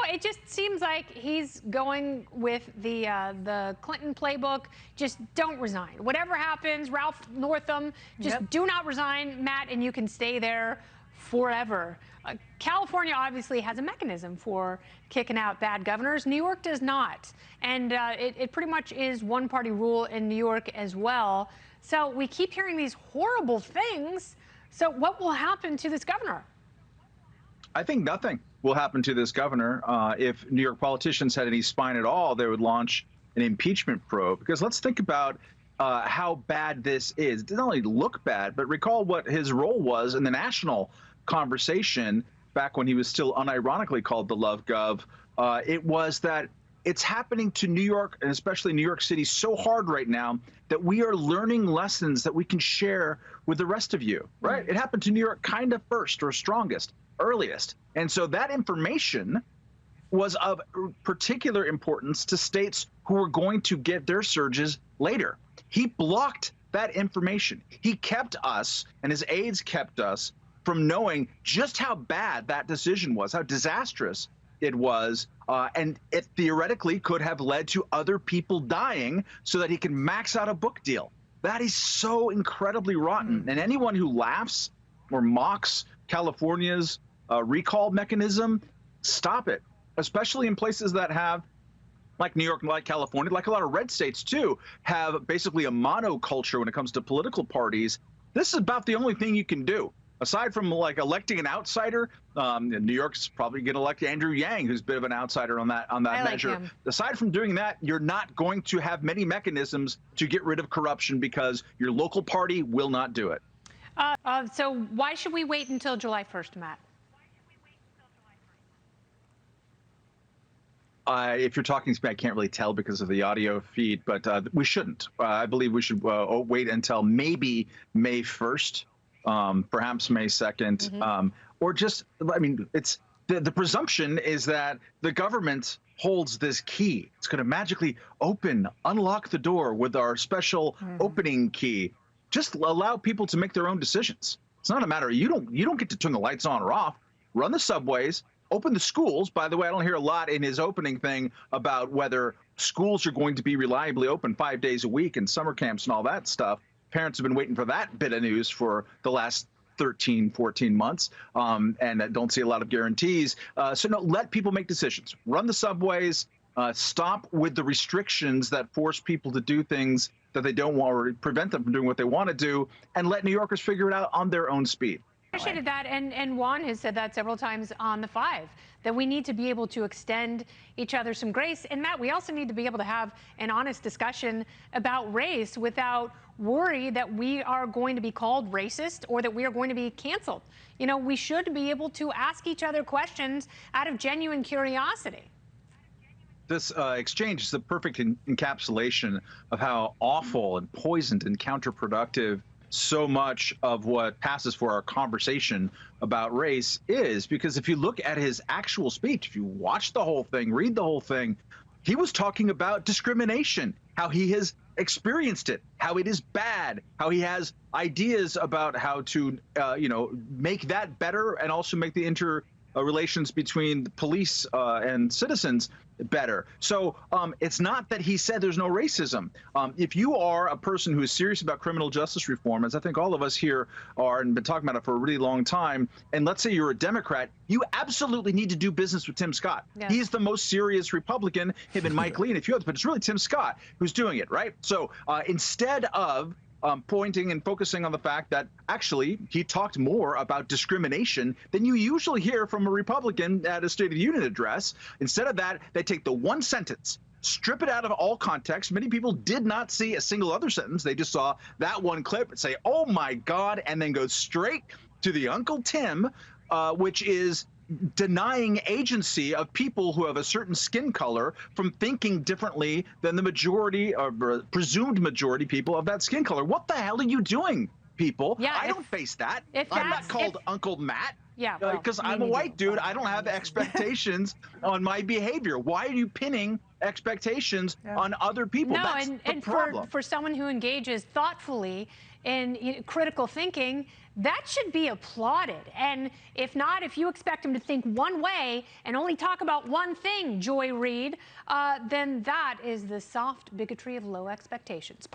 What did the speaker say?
it just seems like he's going with the Clinton playbook. Just don't resign. Whatever happens, Ralph Northam, just do not resign, Matt, and you can stay there forever. California obviously has a mechanism for kicking out bad governors. New York does not. And it pretty much is one-party rule in New York as well. So we keep hearing these horrible things. So what will happen to this governor? I think nothing will happen to this governor. If New York politicians had any spine at all, they would launch an impeachment probe. Because let's think about how bad this is. It doesn't only look bad, but recall what his role was in the national conversation back when he was still unironically called the Love Gov. It was that it's happening to New York, and especially New York City, so hard right now that we are learning lessons that we can share with the rest of you, right? It happened to New York kind of first or strongest, earliest. And so that information was of particular importance to states who were going to get their surges later. He blocked that information. He kept us, and his aides kept us, from knowing just how bad that decision was, how disastrous it was, and it theoretically could have led to other people dying so that he can max out a book deal. That is so incredibly rotten. And anyone who laughs or mocks California's recall mechanism, stop it, especially in places that have, like New York, like California, like a lot of red states too, have basically a monoculture when it comes to political parties. This is about the only thing you can do. Aside from like electing an outsider, New York's probably going to elect Andrew Yang, who's a bit of an outsider on that measure. Like him. Aside from doing that, you're not going to have many mechanisms to get rid of corruption because your local party will not do it. So why should we wait until July 1st, Matt? If you're talking to me, I can't really tell because of the audio feed, but we shouldn't. I believe we should wait until maybe May 1st. Perhaps May 2nd, or just, I mean, it's the presumption is that the government holds this key. It's going to magically unlock the door with our special opening key. Just allow people to make their own decisions. It's not a matter, you don't get to turn the lights on or off. Run the subways, open the schools. By the way, I don't hear a lot in his opening thing about whether schools are going to be reliably open 5 days a week and summer camps and all that stuff. Parents have been waiting for that bit of news for the last 13, 14 months, and don't see a lot of guarantees. So no, let people make decisions. Run the subways. Stop with the restrictions that force people to do things that they don't want or prevent them from doing what they want to do, and let New Yorkers figure it out on their own speed. Appreciated that, and Juan has said that several times on the 5, that we need to be able to extend each other some grace. And Matt, we also need to be able to have an honest discussion about race without worry that we are going to be called racist or that we are going to be canceled. You know, we should be able to ask each other questions out of genuine curiosity. This exchange is the perfect encapsulation of how awful and poisoned and counterproductive so much of what passes for our conversation about race is, because if you look at his actual speech, if you watch the whole thing, read the whole thing, he was talking about discrimination, how he has experienced it, how it is bad, how he has ideas about how to, make that better and also make the interrelations between the police and citizens better. So it's not that he said there's no racism. If you are a person who is serious about criminal justice reform, as I think all of us here are and been talking about it for a really long time, and let's say you're a Democrat, you absolutely need to do business with Tim Scott. Yeah. He's the most serious Republican, him and Mike Lee and a few others, but it's really Tim Scott who's doing it, right? So instead of pointing and focusing on the fact that actually he talked more about discrimination than you usually hear from a Republican at a State of the Union address. Instead of that, they take the one sentence, strip it out of all context. Many people did not see a single other sentence. They just saw that one clip and say, oh my God, and then go straight to the Uncle Tim, which is denying agency of people who have a certain skin color from thinking differently than the majority or presumed majority people of that skin color. What the hell are you doing, people? Yeah, I don't face that. I'm not called Uncle Matt. Yeah, well, Because me I'm a neither, white dude, but I don't have obviously. expectations on my behavior. Why are you pinning expectations on other people? No, That's the and problem. for someone who engages thoughtfully in critical thinking, that should be applauded. And if not, if you expect him to think one way and only talk about one thing, Joy Reid, then that is the soft bigotry of low expectations.